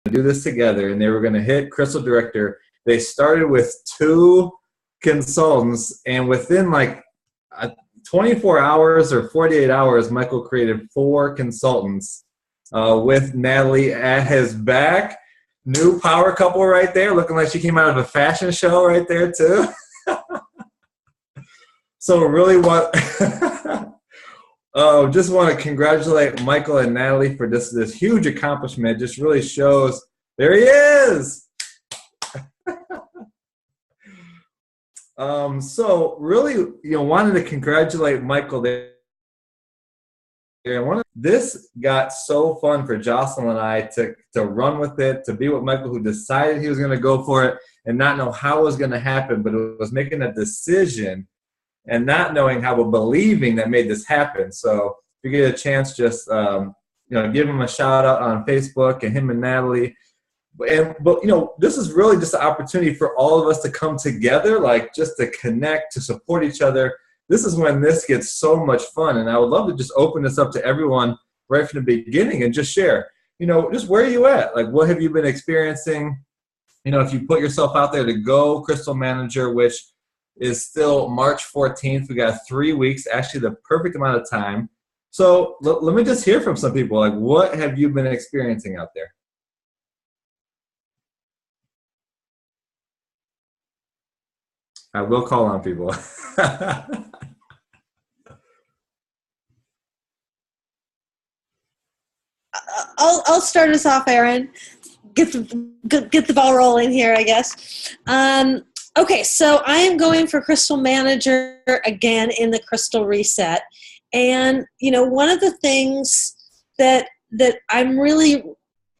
do this together, and they were going to hit Crystal Director. They started with 2 consultants, and within like 24 hours or 48 hours, Michael created 4 consultants with Natalie at his back. New power couple right there, looking like she came out of a fashion show right there too. So really just want to congratulate Michael and Natalie for this huge accomplishment. Just really shows, there he is. So really, wanted to congratulate Michael there. This got so fun for Jocelyn and I to run with it, to be with Michael, who decided he was going to go for it and not know how it was going to happen, but it was making a decision and not knowing how, but believing that made this happen. So if you get a chance, just give him a shout out on Facebook, and him and Natalie. But this is really just an opportunity for all of us to come together, like just to connect, to support each other. This is when this gets so much fun, and I would love to just open this up to everyone right from the beginning and just share, just where are you at? Like, what have you been experiencing? If you put yourself out there to go Crystal Manager, which is still March 14th. We got 3 weeks, actually the perfect amount of time. So let me just hear from some people. Like, what have you been experiencing out there? I will call on people. I'll start us off, Aaron. Get the ball rolling here, I guess. Okay, so I am going for Crystal Manager again in the Crystal Reset. And, one of the things that I'm really,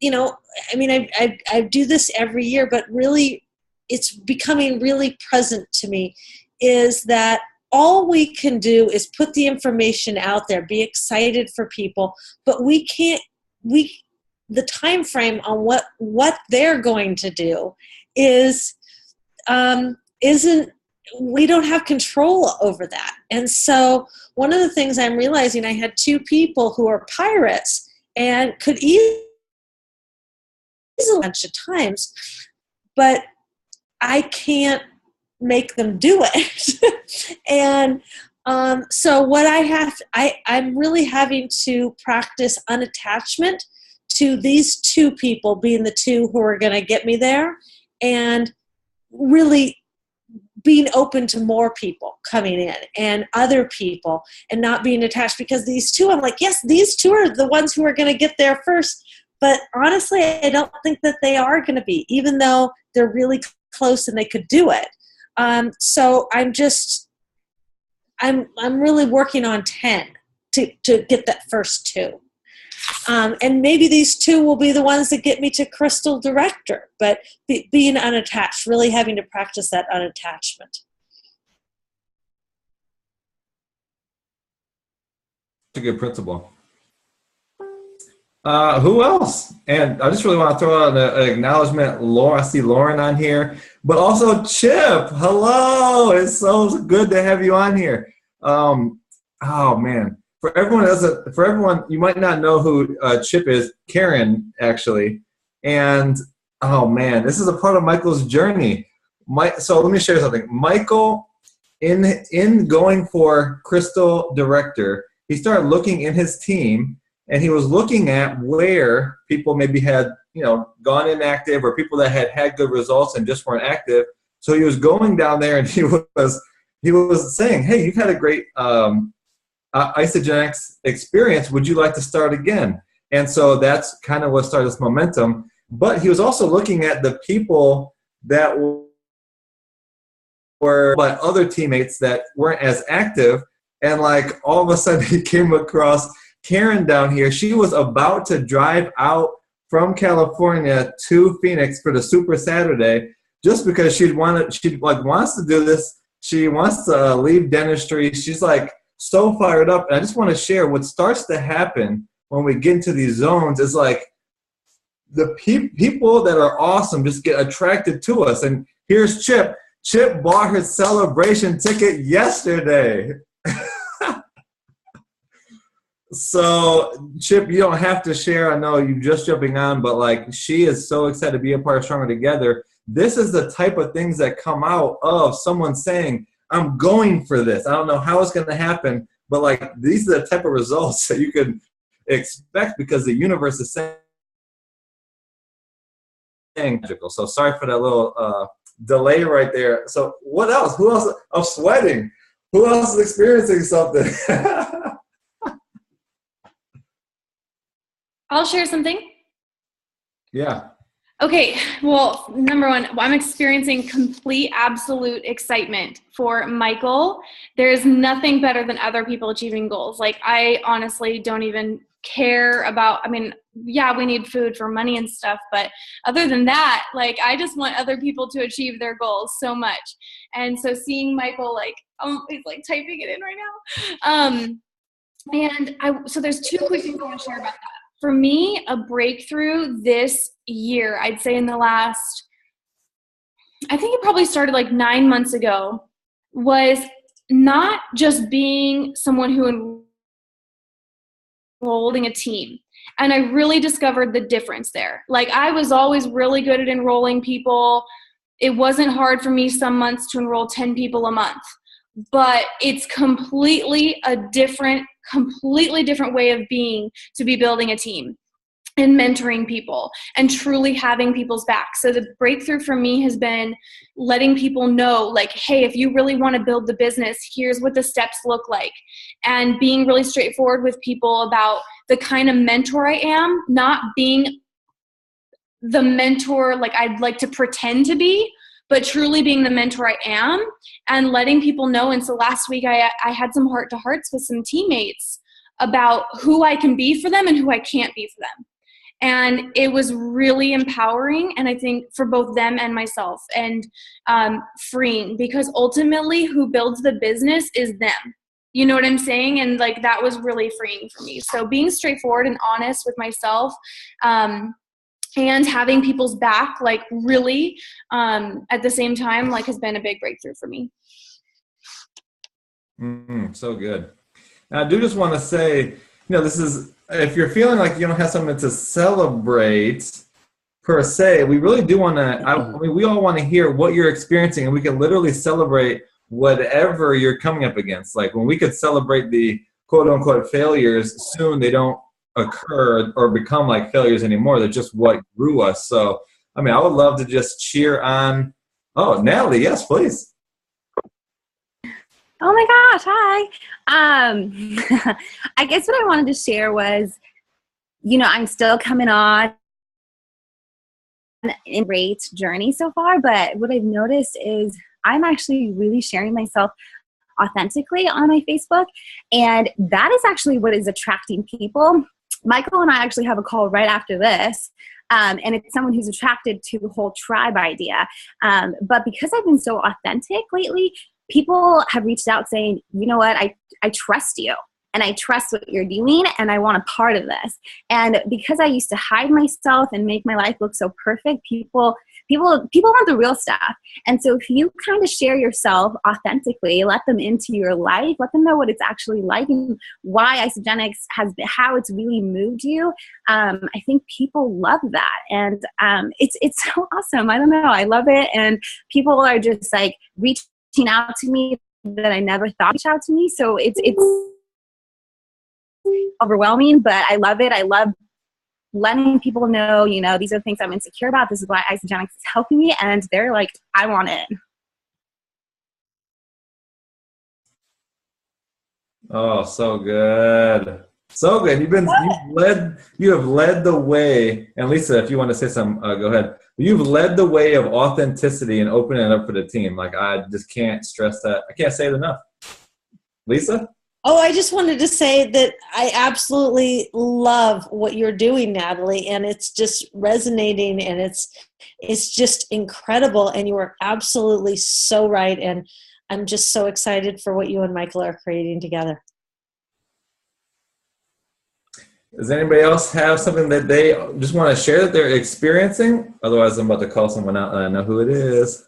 I do this every year, but really it's becoming really present to me, is that all we can do is put the information out there, be excited for people, but the time frame on what they're going to do isn't, we don't have control over that. And so one of the things I'm realizing, I had 2 people who are pirates and could easily a bunch of times, but I can't make them do it. And so what I'm really having to practice unattachment to these 2 people being the 2 who are going to get me there, and really being open to more people coming in and other people, and not being attached, because these 2, I'm like, yes, these 2 are the ones who are going to get there first. But honestly, I don't think that they are going to be, even though they're really close and they could do it. So I'm really working on 10 to get that first 2. And maybe these 2 will be the ones that get me to Crystal Director, but being unattached, really having to practice that unattachment. That's a good principle. Who else? And I just really want to throw out an acknowledgement. I see Lauren on here, but also Chip. Hello. It's so good to have you on here. Oh man. For everyone, you might not know who Chip is. Karen, actually. And oh man, this is a part of Michael's journey. So let me share something. Michael, in going for Crystal Director, he started looking in his team, and he was looking at where people maybe had, gone inactive, or people that had good results and just weren't active. So he was going down there, and he was saying, hey, you've had a great Isogenics experience. Would you like to start again? And so that's kind of what started this momentum. But he was also looking at the people that were by other teammates that weren't as active. And like all of a sudden he came across Karen down here. She was about to drive out from California to Phoenix for the Super Saturday, just because she wants to do this. She wants to leave dentistry. She's like so fired up. And I just want to share what starts to happen when we get into these zones is like the people that are awesome just get attracted to us. And here's Chip. Chip bought her celebration ticket yesterday. So, Chip, you don't have to share. I know you're just jumping on, but like she is so excited to be a part of Stronger Together. This is the type of things that come out of someone saying, I'm going for this. I don't know how it's going to happen, but like these are the type of results that you can expect because the universe is saying magical. So sorry for that little delay right there. So what else? Who else? I'm sweating. Who else is experiencing something? I'll share something. Yeah. Okay, well, number one, I'm experiencing complete, absolute excitement for Michael. There's nothing better than other people achieving goals. Like, I honestly don't even care about, I mean, yeah, we need food for money and stuff, but other than that, like, I just want other people to achieve their goals so much. And so seeing Michael, like, he's like typing it in right now. So there's two quick things I want to share about that. For me, a breakthrough this year, I'd say in the last, I think it probably started like 9 months ago, was not just being someone who enrolled in a team. And I really discovered the difference there. Like, I was always really good at enrolling people. It wasn't hard for me some months to enroll 10 people a month. But it's completely different way of being to be building a team and mentoring people and truly having people's back. So the breakthrough for me has been letting people know, like, hey, if you really want to build the business, here's what the steps look like. And being really straightforward with people about the kind of mentor I am, not being the mentor like I'd like to pretend to be, but truly being the mentor I am and letting people know. And so last week I had some heart-to-hearts with some teammates about who I can be for them and who I can't be for them. And it was really empowering, and I think for both them and myself, and freeing, because ultimately who builds the business is them. You know what I'm saying? And like, that was really freeing for me. So being straightforward and honest with myself, and having people's back, like, really, at the same time, like, has been a big breakthrough for me. So good. Now, I do just want to say, this is, if you're feeling like you don't have something to celebrate per se, we really do want to, I mean, we all want to hear what you're experiencing, and we can literally celebrate whatever you're coming up against. Like, when we could celebrate the quote unquote failures, soon they don't occur or become like failures anymore. They're just what grew us. So, I mean, I would love to just cheer on. Oh, Natalie, yes, please. Oh my gosh, hi. I guess what I wanted to share was, I'm still coming on in great journey so far, but what I've noticed is I'm actually really sharing myself authentically on my Facebook, and that is actually what is attracting people. Michael and I actually have a call right after this, and it's someone who's attracted to the whole tribe idea. But because I've been so authentic lately, people have reached out saying, you know what, I trust you, and I trust what you're doing, and I want a part of this. And because I used to hide myself and make my life look so perfect, people want the real stuff. And so if you kind of share yourself authentically, let them into your life, let them know what it's actually like and why Isagenix has been, how it's really moved you. I think people love that. And it's so awesome. I don't know. I love it. And people are just like reaching out to me that I never thought would reach out to me. So it's overwhelming, but I love it. I love letting people know, these are the things I'm insecure about. This is why Isagenix is helping me. And they're like, I want it. Oh, so good. So good. You have led the way. And Lisa, if you want to say something, go ahead. You've led the way of authenticity and opening it up for the team. Like, I just can't stress that. I can't say it enough. Lisa? Oh, I just wanted to say that I absolutely love what you're doing, Natalie, and it's just resonating, and it's just incredible, and you are absolutely so right, and I'm just so excited for what you and Michael are creating together. Does anybody else have something that they just want to share that they're experiencing? Otherwise, I'm about to call someone out and I know who it is.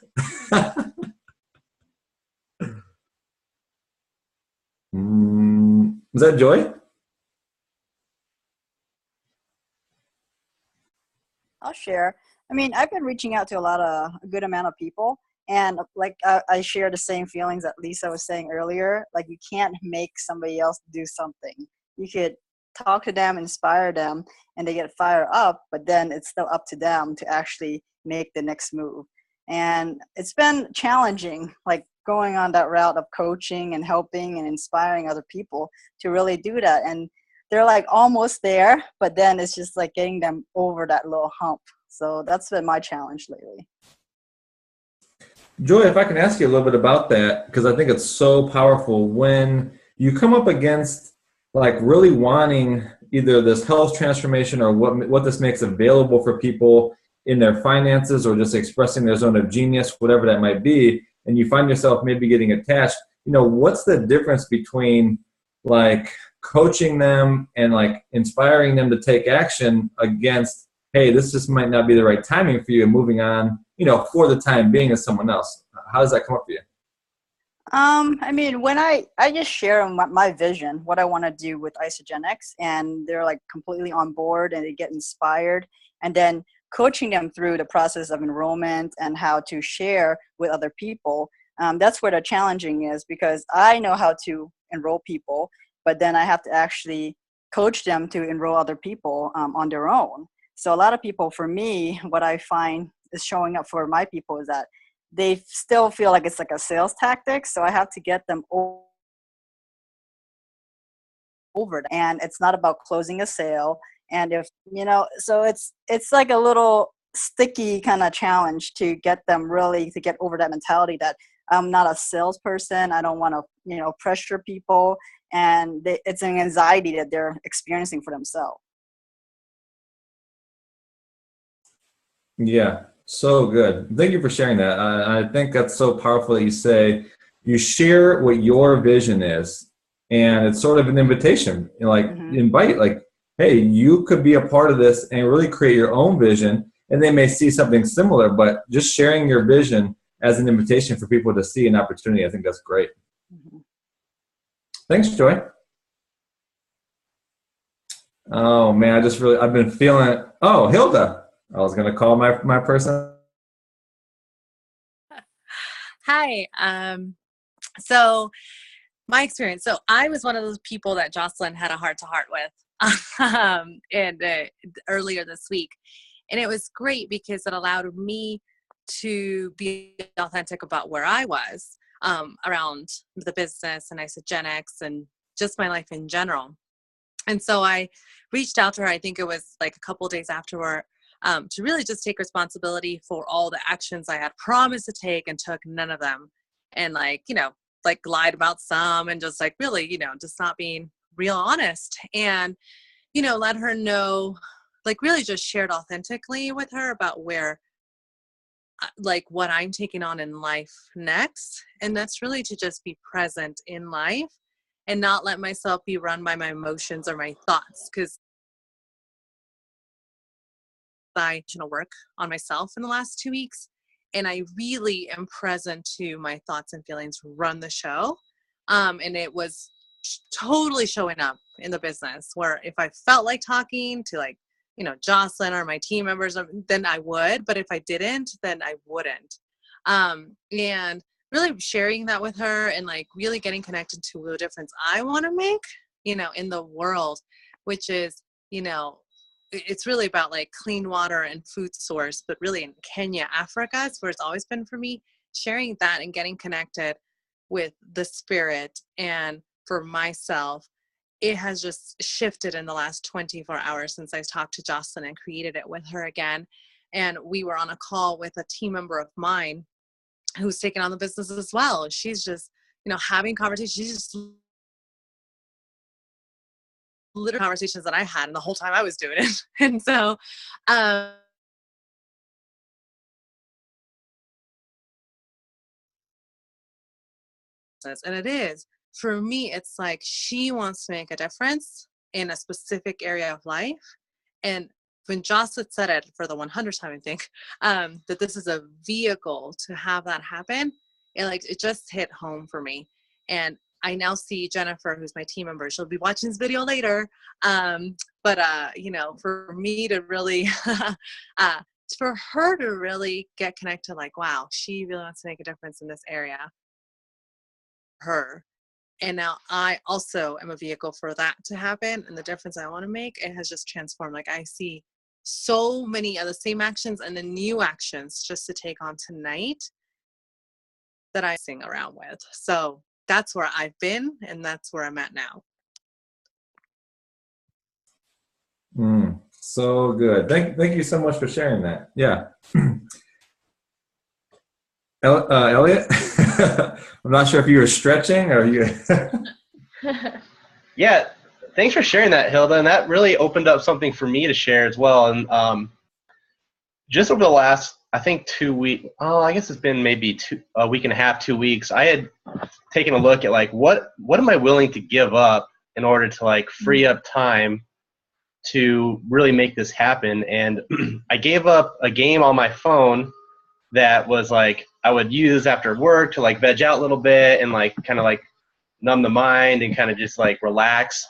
Was that Joy? I'll share. I mean, I've been reaching out to a good amount of people. And like I share the same feelings that Lisa was saying earlier. Like you can't make somebody else do something. You could talk to them, inspire them, and they get fired up, but then it's still up to them to actually make the next move. And it's been challenging, like going on that route of coaching and helping and inspiring other people to really do that. And they're like almost there, but then it's just like getting them over that little hump. So that's been my challenge lately. Joy, if I can ask you a little bit about that, because I think it's so powerful when you come up against like really wanting either this health transformation or what this makes available for people in their finances or just expressing their zone of genius, whatever that might be, and you find yourself maybe getting attached, what's the difference between like coaching them and like inspiring them to take action against, hey, this just might not be the right timing for you and moving on, for the time being as someone else? How does that come up for you? I mean, when I just share my vision, what I want to do with Isogenics, and they're like completely on board and they get inspired, and then coaching them through the process of enrollment and how to share with other people. That's where the challenging is, because I know how to enroll people, but then I have to actually coach them to enroll other people on their own. So a lot of people, for me, what I find is showing up for my people is that they still feel like it's like a sales tactic. So I have to get them over it. And it's not about closing a sale. And if, so it's like a little sticky kind of challenge to get them really to get over that mentality that I'm not a salesperson. I don't want to, pressure people. And it's an anxiety that they're experiencing for themselves. Yeah, so good. Thank you for sharing that. I think that's so powerful that you share what your vision is, and it's sort of an invitation, invite, like, hey, you could be a part of this and really create your own vision, and they may see something similar, but just sharing your vision as an invitation for people to see an opportunity, I think that's great. Mm-hmm. Thanks, Joy. Oh man, I've been feeling it. Oh, Hilda. I was going to call my person. Hi. So my experience. So I was one of those people that Jocelyn had a heart-to-heart with earlier this week. And it was great because it allowed me to be authentic about where I was around the business and Isogenics and just my life in general. And so I reached out to her, I think it was like a couple of days afterward, to really just take responsibility for all the actions I had promised to take and took none of them. And lied about some and just like really, just not being real honest. And, let her know, really just shared authentically with her about where, what I'm taking on in life next. And that's really to just be present in life and not let myself be run by my emotions or my thoughts. Because I work on myself in the last 2 weeks, and I really am present to my thoughts and feelings run the show. And it was totally showing up in the business where if I felt like talking to Jocelyn or my team members, then I would, but if I didn't, then I wouldn't. And really sharing that with her and really getting connected to the difference I want to make, in the world, which is, it's really about clean water and food source, but really in Kenya, Africa is where it's always been for me, sharing that and getting connected with the spirit. And for myself, it has just shifted in the last 24 hours since I talked to Jocelyn and created it with her again. And we were on a call with a team member of mine who's taken on the business as well. She's just, having conversations. She's just literally conversations that I had and the whole time I was doing it. And so, and it is, for me, it's she wants to make a difference in a specific area of life. And when Jocelyn said it for the 100th time, I think, that this is a vehicle to have that happen, it just hit home for me. And I now see Jennifer, who's my team member. She'll be watching this video later. But, for me to really, for her to really get connected, like, wow, she really wants to make a difference in this area. Her. And now I also am a vehicle for that to happen, and the difference I want to make, it has just transformed. Like, I see so many of the same actions and the new actions just to take on tonight that I sing around with. So that's where I've been, and that's where I'm at now. So good. Thank you so much for sharing that. Yeah. Elliot, I'm not sure if you were stretching or you. Yeah, thanks for sharing that, Hilda. And that really opened up something for me to share as well. And just over the last, I think 2 weeks, I guess it's been maybe a week and a half, 2 weeks, I had taken a look at like, what am I willing to give up in order to like free up time to really make this happen. And I gave up a game on my phone that was like I would use after work to like veg out a little bit and like kind of like numb the mind and kind of just like relax.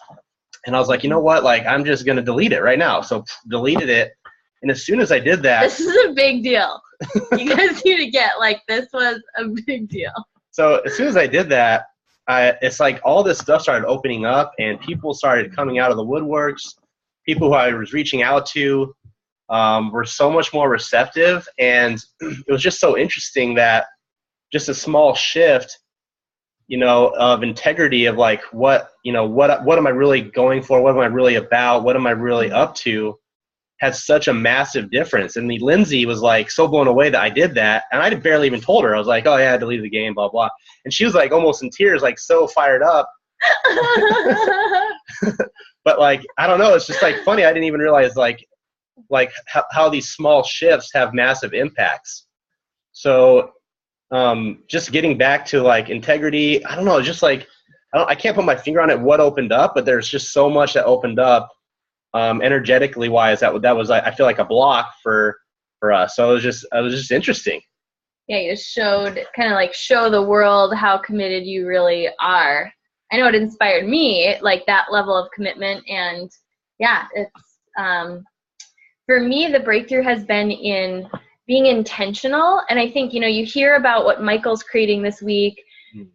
And I was like, you know what, like I'm just going to delete it right now. So deleted it. And as soon as I did that, this is a big deal. You guys need to get like, this was a big deal. So as soon as I did that, it's like all this stuff started opening up and people started coming out of the woodworks. People who I was reaching out to were so much more receptive, and it was just so interesting that just a small shift, of integrity of like what am I really going for? What am I really about? What am I really up to? Had such a massive difference. And Lindsay was like so blown away that I did that, and I barely even told her. I was like, oh yeah, I deleted the game, blah blah. And she was like almost in tears, like so fired up. But like, I don't know, it's just like funny. I didn't even realize like how these small shifts have massive impacts. So just getting back to like integrity, I don't know, just like, I can't put my finger on it what opened up, but there's just so much that opened up energetically wise that was I feel like a block for us. So it was just interesting. Yeah, you just show the world how committed you really are. I know it inspired me, like that level of commitment. And yeah, it's, for me, the breakthrough has been in being intentional. And I think, you hear about what Michael's creating this week,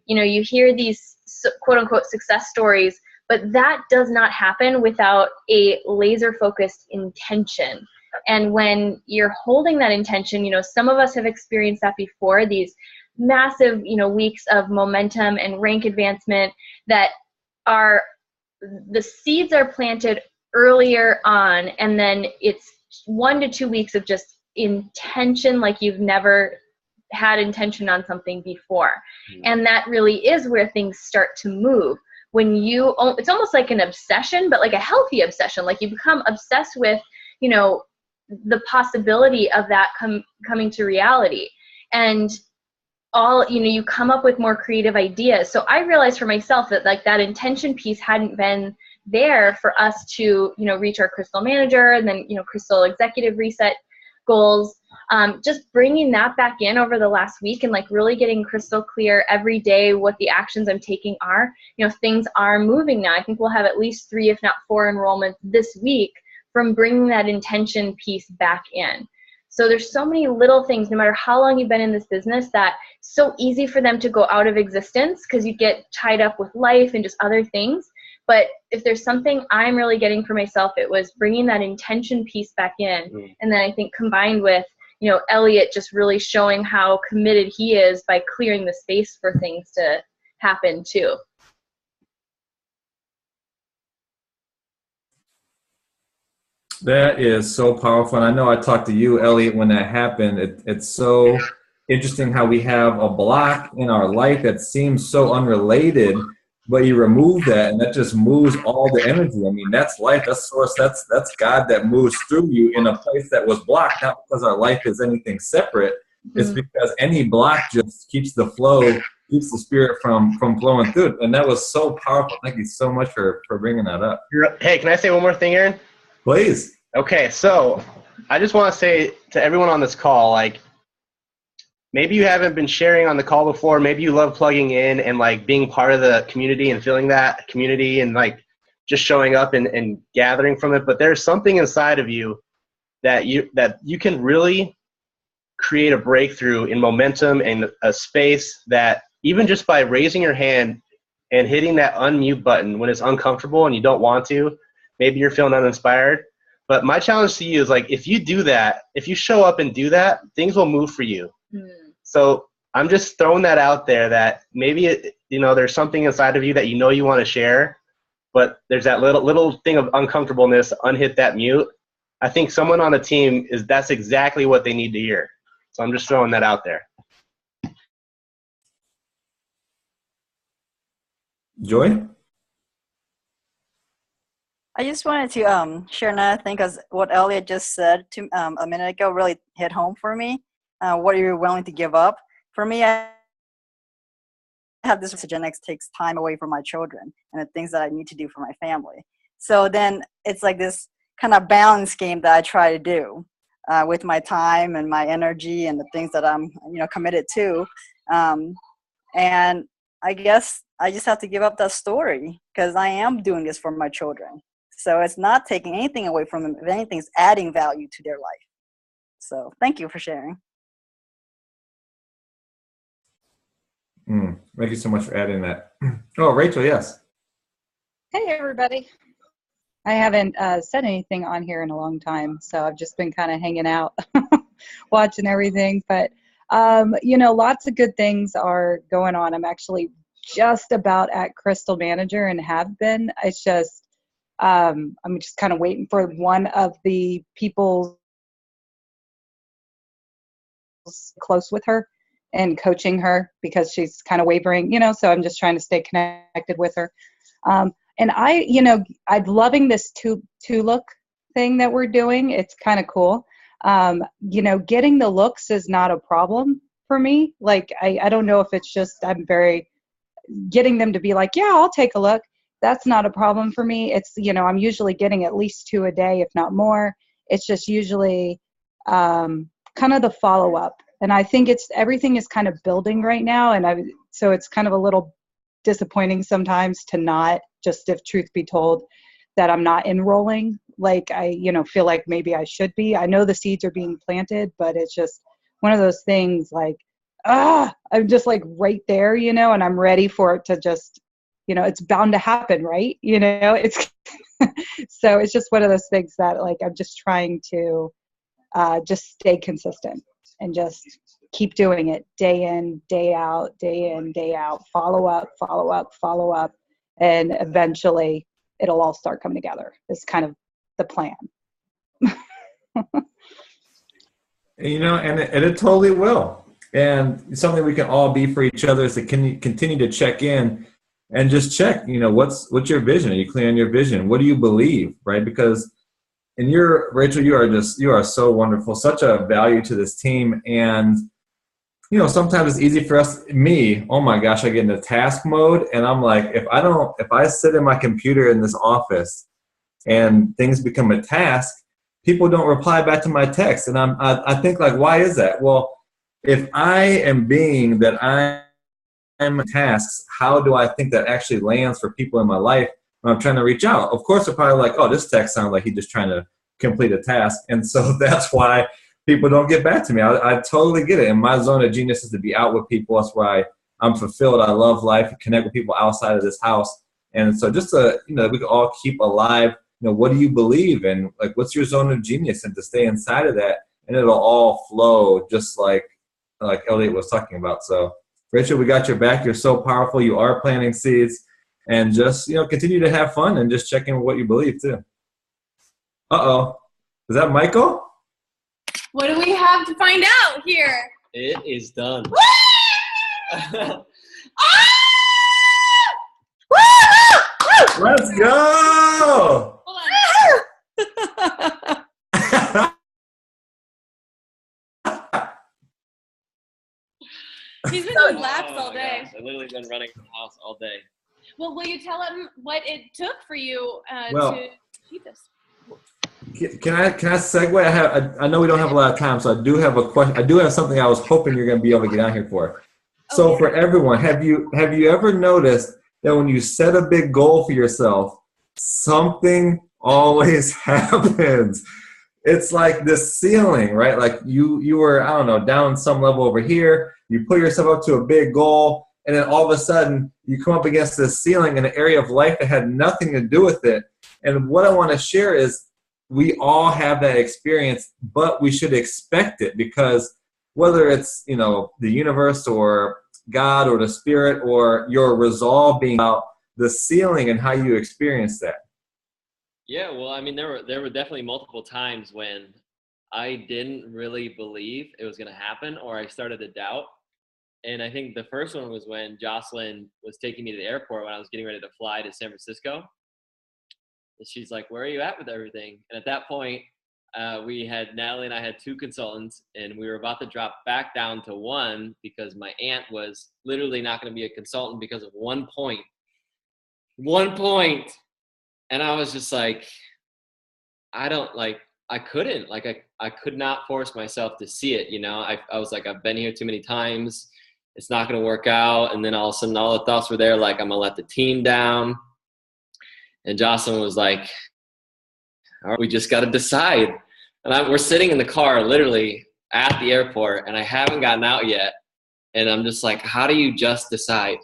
you hear these quote unquote success stories, but that does not happen without a laser focused intention. And when you're holding that intention, some of us have experienced that before, these massive, weeks of momentum and rank advancement that are, the seeds are planted earlier on, and then it's 1 to 2 weeks of just intention like you've never had intention on something before. And that really is where things start to move. When it's almost like an obsession, but like a healthy obsession. Like you become obsessed with, the possibility of that coming to reality. And you come up with more creative ideas. So I realized for myself that like that intention piece hadn't been there for us to, reach our crystal manager and then, crystal executive reset goals. Just bringing that back in over the last week and like really getting crystal clear every day what the actions I'm taking are, things are moving now. I think we'll have at least 3, if not 4 enrollments this week from bringing that intention piece back in. So there's so many little things, no matter how long you've been in this business, that it's so easy for them to go out of existence because you get tied up with life and just other things. But if there's something I'm really getting for myself, it was bringing that intention piece back in. And then I think combined with, Elliot just really showing how committed he is by clearing the space for things to happen too. That is so powerful. And I know I talked to you, Elliot, when that happened. It's so interesting how we have a block in our life that seems so unrelated, but you remove that and that just moves all the energy. I mean, that's life, that's source, that's God that moves through you in a place that was blocked, not because our life is anything separate. It's because any block just keeps the flow, keeps the spirit from flowing through it. And that was so powerful. Thank you so much for bringing that up. Hey, can I say one more thing, Aaron? Please. Okay, so I just want to say to everyone on this call, like, maybe you haven't been sharing on the call before. Maybe you love plugging in and like being part of the community and feeling that community and like just showing up and gathering from it, but there's something inside of you that you can really create a breakthrough in momentum and a space that even just by raising your hand and hitting that unmute button when it's uncomfortable and you don't want to, maybe you're feeling uninspired. But my challenge to you is, like, if you do that, if you show up and do that, things will move for you. So I'm just throwing that out there, that maybe, there's something inside of you that you want to share, but there's that little thing of uncomfortableness, unhit that mute. I think someone on the team that's exactly what they need to hear. So I'm just throwing that out there. Joy? I just wanted to share another thing, because what Elliot just said a minute ago really hit home for me. What are you willing to give up? For me, I have this Genetics takes time away from my children and the things that I need to do for my family. So then it's like this kind of balance game that I try to do with my time and my energy and the things that I'm committed to. And I guess I just have to give up that story, because I am doing this for my children. So it's not taking anything away from them. If anything, it's adding value to their life. So thank you for sharing. Thank you so much for adding that. Oh, Rachel, yes. Hey, everybody. I haven't said anything on here in a long time, so I've just been kind of hanging out, watching everything. But, lots of good things are going on. I'm actually just about at Crystal Manager and have been. It's just, I'm just kind of waiting for one of the people close with her and coaching her, because she's kind of wavering, so I'm just trying to stay connected with her. And I'm loving this two look thing that we're doing. It's kind of cool. Getting the looks is not a problem for me. Like, I don't know if it's just, I'm very getting them to be like, yeah, I'll take a look. That's not a problem for me. It's, I'm usually getting at least 2 a day, if not more. It's just usually kind of the follow-up. And I think everything is kind of building right now. And so it's kind of a little disappointing sometimes to not, just if truth be told, that I'm not enrolling. Like, I, feel like maybe I should be. I know the seeds are being planted, but it's just one of those things, like, I'm just like right there, and I'm ready for it to just, it's bound to happen, right? It's so it's just one of those things that, like, I'm just trying to just stay consistent and just keep doing it day in, day out, follow up. And eventually it'll all start coming together. It's kind of the plan. And it totally will. And something we can all be for each other is to continue to check in and just check, what's your vision? Are you clear on your vision? What do you believe, right? Because Rachel, you are so wonderful, such a value to this team. And, sometimes it's easy for oh my gosh, I get into task mode, and I'm like, if I sit in my computer in this office and things become a task, people don't reply back to my text. And I think, like, why is that? Well, if I am being that I'm tasks, how do I think that actually lands for people in my life when I'm trying to reach out? Of course, they're probably like, oh, this text sounds like he's just trying to complete a task. And so that's why people don't get back to me. I totally get it. And my zone of genius is to be out with people. That's why I'm fulfilled. I love life, connect with people outside of this house. And so just to, we can all keep alive, what do you believe in? Like, what's your zone of genius? And to stay inside of that, and it'll all flow just like Elliot was talking about. So, Rachel, we got your back. You're so powerful. You are planting seeds. And just, continue to have fun and just check in with what you believe, too. Uh-oh. Is that Michael? What do we have to find out here? It is done. Let's go! He's been doing laps all day. Gosh, I've literally been running the house all day. Well, will you tell him what it took for you to achieve this? Can I segue? I know we don't have a lot of time, so I do have a question. I do have something I was hoping you're going to be able to get out here for. So for everyone, have you ever noticed that when you set a big goal for yourself, something always happens. It's like this ceiling, right? Like you were, I don't know, down some level over here. You put yourself up to a big goal, and then all of a sudden you come up against this ceiling in an area of life that had nothing to do with it. And what I want to share is we all have that experience, but we should expect it, because whether it's, you know, the universe or God or the spirit or your resolve being out, the ceiling and how you experience that. Yeah, well, I mean, there were definitely multiple times when I didn't really believe it was going to happen, or I started to doubt. And I think the first one was when Jocelyn was taking me to the airport when I was getting ready to fly to San Francisco. And she's like, "Where are you at with everything?" And at that point, Natalie and I had 2 consultants, and we were about to drop back down to 1 because my aunt was literally not going to be a consultant because of 1 point. 1 point. And I was just like, I could not force myself to see it. You know, I was like, I've been here too many times. It's not going to work out. And then all of a sudden, all the thoughts were there, like, I'm going to let the team down. And Jocelyn was like, all right, we just got to decide. And we're sitting in the car literally at the airport, and I haven't gotten out yet. And I'm just like, how do you just decide?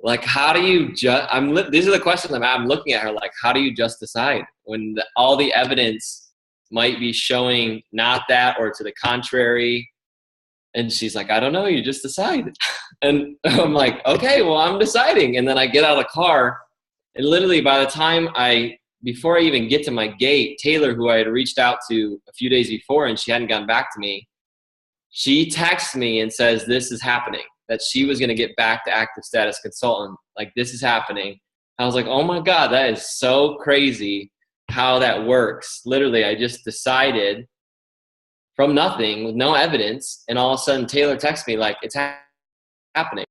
Like, how do you just, these are the questions I'm looking at her, like, how do you just decide when all the evidence might be showing not that or to the contrary? And she's like, I don't know, you just decide. And I'm like, okay, well, I'm deciding. And then I get out of the car, and literally by the time before I even get to my gate, Taylor, who I had reached out to a few days before and she hadn't gotten back to me, she texts me and says, this is happening, that she was going to get back to active status consultant. Like, this is happening. I was like, oh my God, that is so crazy how that works. Literally, I just decided from nothing with no evidence. And all of a sudden Taylor texts me like, it's happening.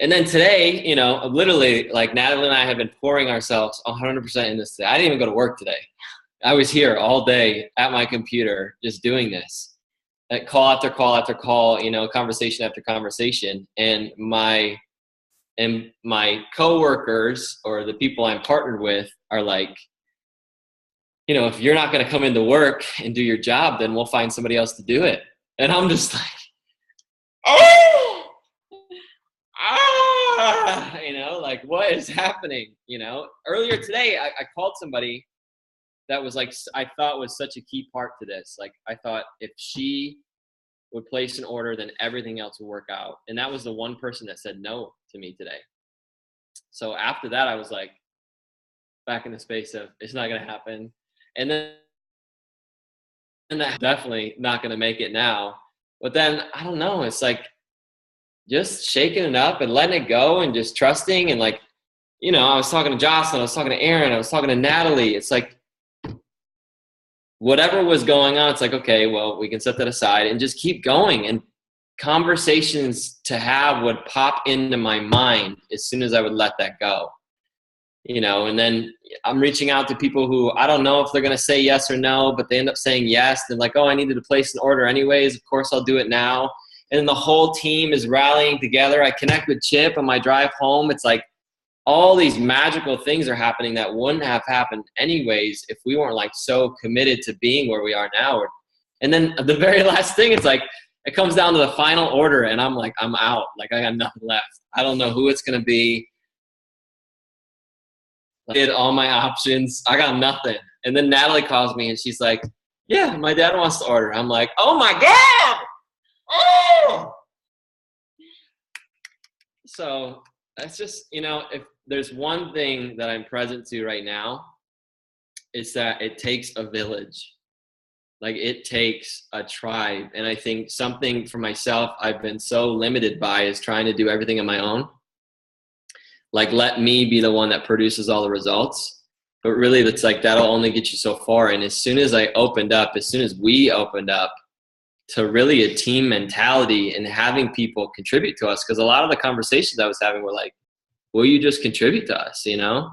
And then today, you know, literally, like, Natalie and I have been pouring ourselves 100% in this today. I didn't even go to work today. I was here all day at my computer just doing this. At call after call after call, you know, conversation after conversation. And my coworkers, or the people I'm partnered with, are like, you know, if you're not going to come into work and do your job, then we'll find somebody else to do it. And I'm just like, you know, like, what is happening? You know, earlier today, I called somebody that was like, I thought was such a key part to this. Like, I thought if she would place an order, then everything else would work out. And that was the one person that said no to me today. So after that, I was like, back in the space of, it's not going to happen. And then that's definitely not going to make it now. But then, I don't know, it's like just shaking it up and letting it go and just trusting. And like, you know, I was talking to Jocelyn, I was talking to Aaron, I was talking to Natalie. It's like, whatever was going on, it's like, okay, well, we can set that aside and just keep going. And conversations to have would pop into my mind as soon as I would let that go. You know, and then I'm reaching out to people who I don't know if they're going to say yes or no, but they end up saying yes. They're like, oh, I needed to place an order anyways. Of course, I'll do it now. And then the whole team is rallying together. I connect with Chip on my drive home. It's like all these magical things are happening that wouldn't have happened anyways if we weren't like so committed to being where we are now. And then the very last thing, it's like, it comes down to the final order and I'm like, I'm out. Like, I got nothing left. I don't know who it's going to be. I did all my options. I got nothing. And then Natalie calls me and she's like, yeah, my dad wants to order. I'm like, oh my God. Oh. So that's just, you know, if there's one thing that I'm present to right now, it's that it takes a village. Like, it takes a tribe. And I think something for myself I've been so limited by is trying to do everything on my own. Like, let me be the one that produces all the results. But really, it's like, that'll only get you so far. And as soon as we opened up to really a team mentality and having people contribute to us, because a lot of the conversations I was having were like, will you just contribute to us, you know?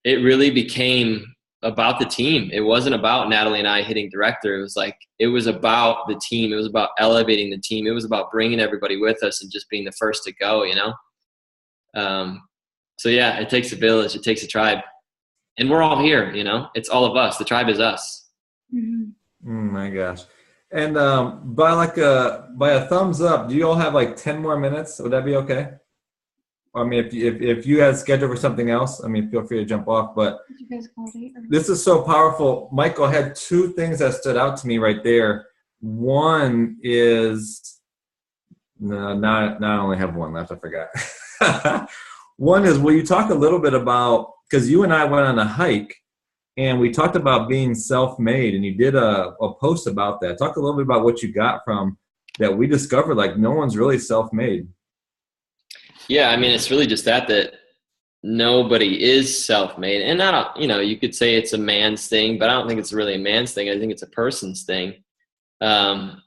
It really became about the team. It wasn't about Natalie and I hitting director. It was like, it was about the team. It was about elevating the team. It was about bringing everybody with us and just being the first to go, you know? So yeah, it takes a village. It takes a tribe. And we're all here, you know, it's all of us. The tribe is us. My gosh. And by a thumbs up, do you all have like 10 more minutes? Would that be okay? I mean, if you had scheduled for something else, I mean, feel free to jump off. But this is so powerful. Michael had two things that stood out to me right there. One is, no, not I only have one left. I forgot. One is, will you talk a little bit about, because you and I went on a hike and we talked about being self-made, and you did a post about that. Talk a little bit about what you got from that. We discovered like no one's really self-made. Yeah, I mean, it's really just that nobody is self-made. And I don't, you know, you could say it's a man's thing, but I don't think it's really a man's thing. I think it's a person's thing. You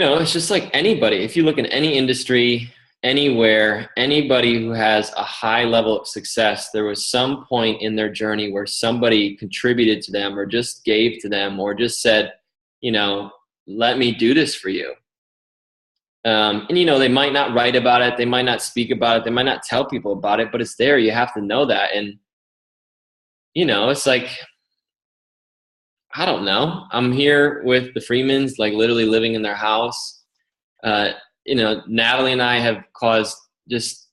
know, it's just like anybody. If you look in any industry, anywhere, anybody who has a high level of success, there was some point in their journey where somebody contributed to them or just gave to them or just said, you know, let me do this for you. And, you know, they might not write about it. They might not speak about it. They might not tell people about it, but it's there. You have to know that. And, you know, it's like, I don't know. I'm here with the Freemans, like literally living in their house. You know, Natalie and I have caused just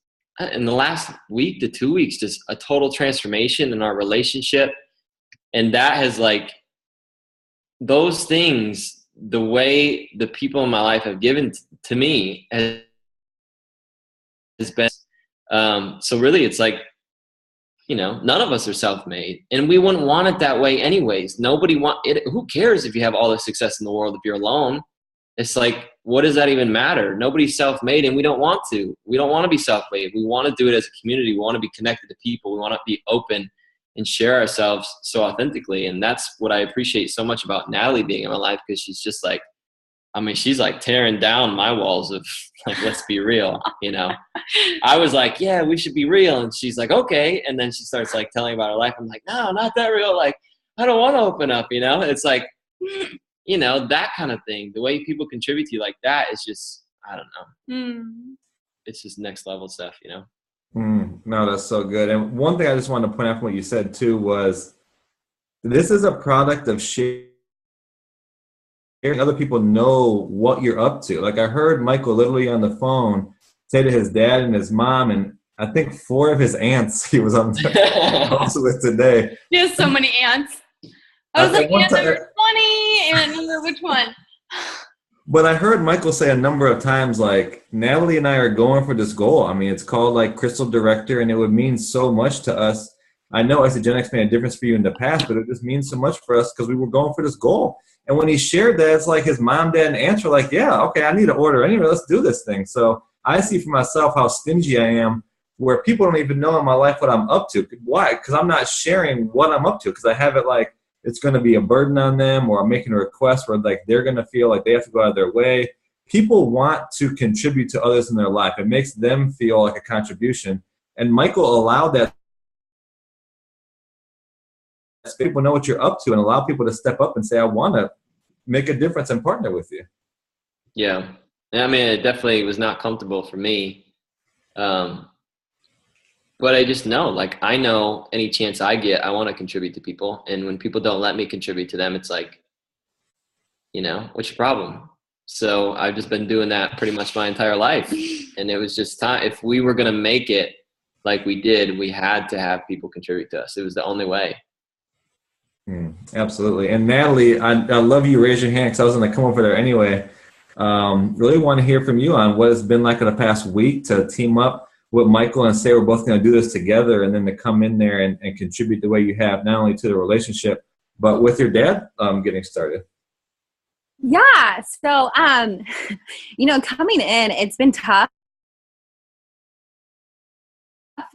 in the last week to 2 weeks, just a total transformation in our relationship. And that has like those things, the way the people in my life have given to me has been, so really it's like, you know, none of us are self-made, and we wouldn't want it that way anyways. Nobody want it. Who cares if you have all the success in the world if you're alone? It's like, what does that even matter? Nobody's self-made, and we don't want to. We don't want to be self-made. We want to do it as a community. We want to be connected to people. We want to be open and share ourselves so authentically. And that's what I appreciate so much about Natalie being in my life, because she's just like, I mean, she's like tearing down my walls of like, let's be real, you know. I was like, yeah, we should be real. And she's like, okay. And then she starts like telling about her life. I'm like, no, not that real. Like, I don't want to open up, you know. It's like, you know, that kind of thing. The way people contribute to you like that is just, I don't know. It's just next level stuff, you know. No, that's so good. And one thing I just wanted to point out from what you said too was this is a product of sharing. Other people know what you're up to. Like I heard Michael literally on the phone say to his dad and his mom, and I think 4 of his aunts he was on also with today. He has so many aunts. I was like, aunt number 20 and number which one? But I heard Michael say a number of times, like, Natalie and I are going for this goal. I mean, it's called like Crystal Director, and it would mean so much to us. I know Isogenics made a difference for you in the past, but it just means so much for us because we were going for this goal. And when he shared that, it's like his mom, dad, and aunts were like, yeah, okay, I need to order anyway. Let's do this thing. So I see for myself how stingy I am, where people don't even know in my life what I'm up to. Why? Because I'm not sharing what I'm up to, because I have it like it's going to be a burden on them, or I'm making a request where like they're going to feel like they have to go out of their way. People want to contribute to others in their life. It makes them feel like a contribution. And Michael allowed that. People know what you're up to and allow people to step up and say, I want to make a difference and partner with you. Yeah. I mean, it definitely was not comfortable for me. But I just know, like, I know any chance I get, I want to contribute to people. And when people don't let me contribute to them, it's like, you know, what's your problem? So I've just been doing that pretty much my entire life. And it was just time. If we were going to make it like we did, we had to have people contribute to us. It was the only way. Absolutely. And Natalie, I love you. Raise your hand because I was going to come over there anyway. Really want to hear from you on what it's been like in the past week to team up with Michael and say we're both going to do this together, and then to come in there and contribute the way you have, not only to the relationship, but with your dad getting started. Yeah. So, you know, coming in, it's been tough.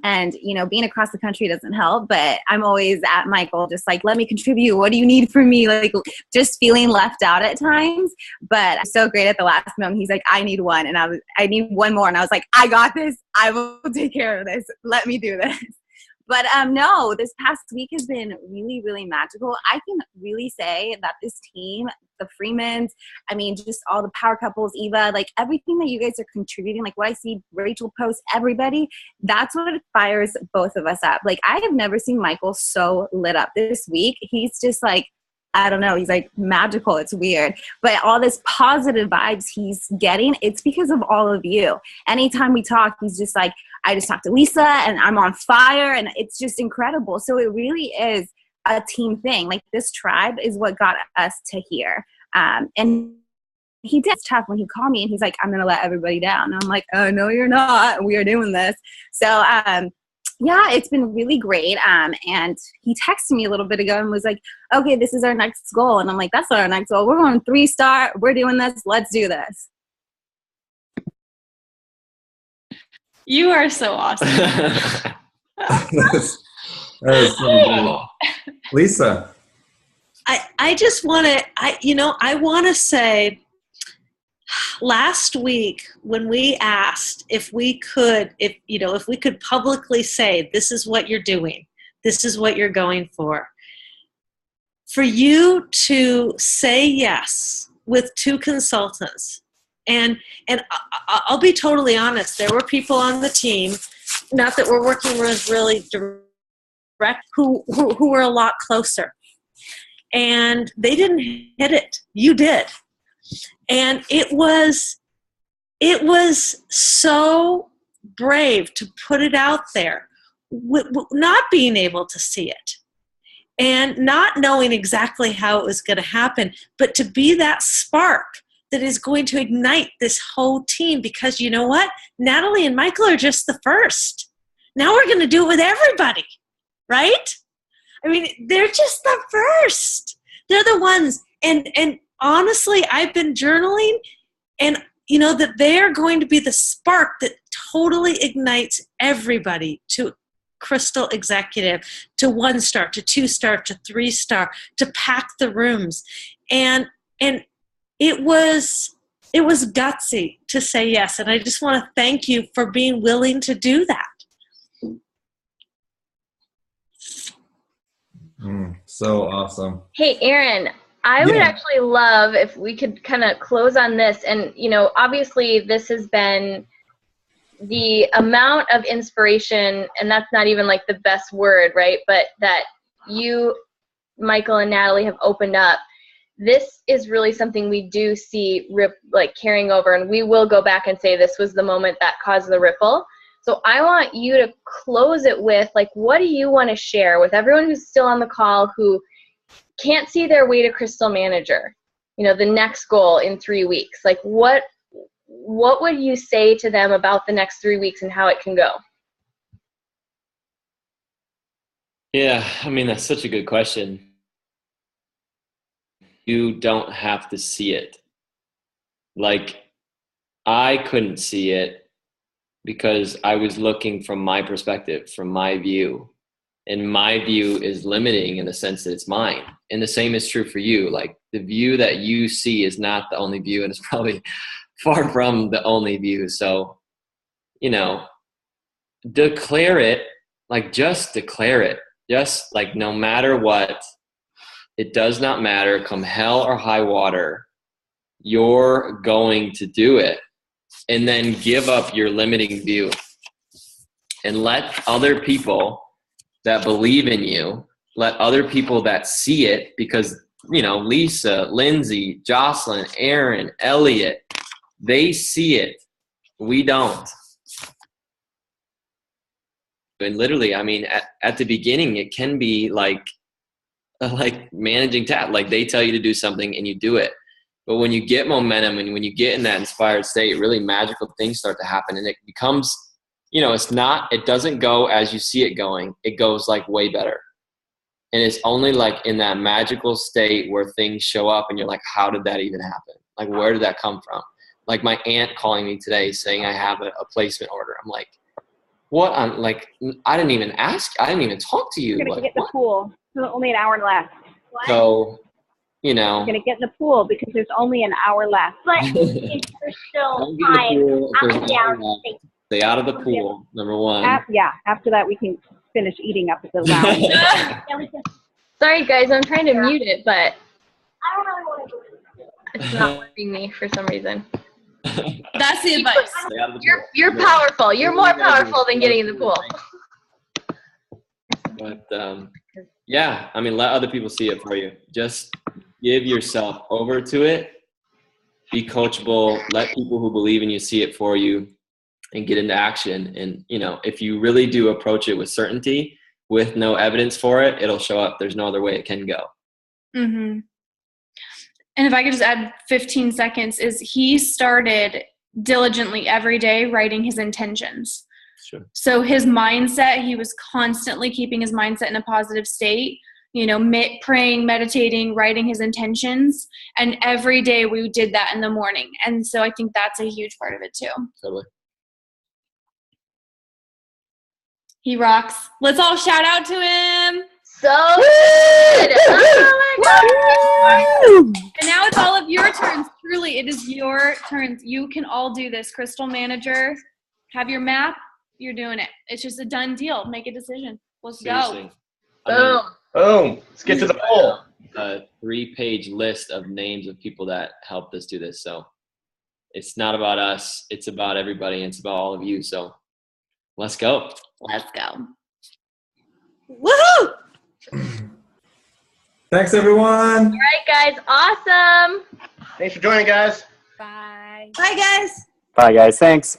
And, you know, being across the country doesn't help, but I'm always at Michael, just like, let me contribute. What do you need from me? Like, just feeling left out at times. But I'm so great at the last moment. He's like, I need one. And I need one more. And I was like, I got this. I will take care of this. Let me do this. But no, this past week has been really, really magical. I can really say that this team the Freemans, I mean, just all the power couples, Eva, like everything that you guys are contributing, like what I see Rachel post, everybody, that's what fires both of us up. Like I have never seen Michael so lit up this week. He's just like, I don't know, he's like magical. It's weird. But all this positive vibes he's getting, it's because of all of you. Anytime we talk, he's just like, I just talked to Lisa and I'm on fire, and it's just incredible. So it really is a team thing. Like this tribe is what got us to here. And he did. It's tough when he called me and he's like, I'm going to let everybody down. And I'm like, oh, no, you're not. We are doing this. So, yeah, it's been really great. And he texted me a little bit ago and was like, okay, this is our next goal. And I'm like, that's not our next goal. We're going 3-star. We're doing this. Let's do this. You are so awesome. that is so good. Lisa. I just want to, I want to say last week when we asked if we could publicly say, this is what you're doing, this is what you're going for you to say yes with 2 consultants. And I'll be totally honest, there were people on the team, not that we're working with really direct, who were a lot closer. And they didn't hit it. You did. And it was so brave to put it out there, not being able to see it and not knowing exactly how it was going to happen, but to be that spark that is going to ignite this whole team. Because you know what? Natalie and Michael are just the first. Now we're going to do it with everybody, right? I mean, they're just the first. They're the ones. And honestly, I've been journaling, and that they're going to be the spark that totally ignites everybody to Crystal Executive, to 1-star, to 2-star, to 3-star, to pack the rooms. And it was gutsy to say yes. And I just want to thank you for being willing to do that. So awesome. Hey, Erin, I would actually love if we could kind of close on this. And, obviously this has been the amount of inspiration, and that's not even like the best word, right? But that you, Michael and Natalie, have opened up. This is really something we do see carrying over, and we will go back and say this was the moment that caused the ripple. So I want you to close it with, what do you want to share with everyone who's still on the call who can't see their way to Crystal Manager, the next goal in 3 weeks? What would you say to them about the next 3 weeks and how it can go? Yeah, I mean, that's such a good question. You don't have to see it. I couldn't see it because I was looking from my perspective, from my view. And my view is limiting in the sense that it's mine. And the same is true for you. The view that you see is not the only view, and it's probably far from the only view. So, declare it, just declare it. Just no matter what, it does not matter, come hell or high water, you're going to do it. And then give up your limiting view and let other people that believe in you, let other people that see it, because, Lisa, Lindsay, Jocelyn, Aaron, Elliot, they see it. We don't. And literally, I mean, at the beginning, it can be like managing tasks. They tell you to do something and you do it. But when you get momentum and when you get in that inspired state, really magical things start to happen. And it becomes, it doesn't go as you see it going. It goes way better. And it's only in that magical state where things show up and you're like, how did that even happen? Where did that come from? My aunt calling me today saying I have a placement order. I'm like, what? I'm I didn't even ask. I didn't even talk to you. You're going to get in the pool. There's only an hour left. What? So, You're going to get in the pool because there's only an hour left. But if there's still time, stay out of the pool, number one. After that we can finish eating up at the lounge. Sorry, guys, I'm trying to mute it, but I don't really want to do it. It's not working me for some reason. That's the advice. You're powerful. You're more powerful than getting in the pool. But yeah, I mean, let other people see it for you. Just give yourself over to it. Be coachable. Let people who believe in you see it for you, and get into action. And if you really do approach it with certainty, with no evidence for it, it'll show up. There's no other way it can go. Mm-hmm. And if I could just add 15 seconds, is he started diligently every day writing his intentions. Sure. So his mindset, he was constantly keeping his mindset in a positive state, praying, meditating, writing his intentions. And every day we did that in the morning. And so I think that's a huge part of it too. Totally. He rocks. Let's all shout out to him. So good. Oh my God. And now it's all of your turns. Truly, it is your turns. You can all do this. Crystal Manager, have your map. You're doing it. It's just a done deal. Make a decision. Let's Seriously. go. Boom. Let's get to the poll. A 3-page list of names of people that helped us do this. So it's not about us. It's about everybody. And it's about all of you. So let's go. Let's go. Woohoo! Thanks, everyone. All right, guys. Awesome. Thanks for joining, guys. Bye. Bye, guys. Bye, guys. Thanks.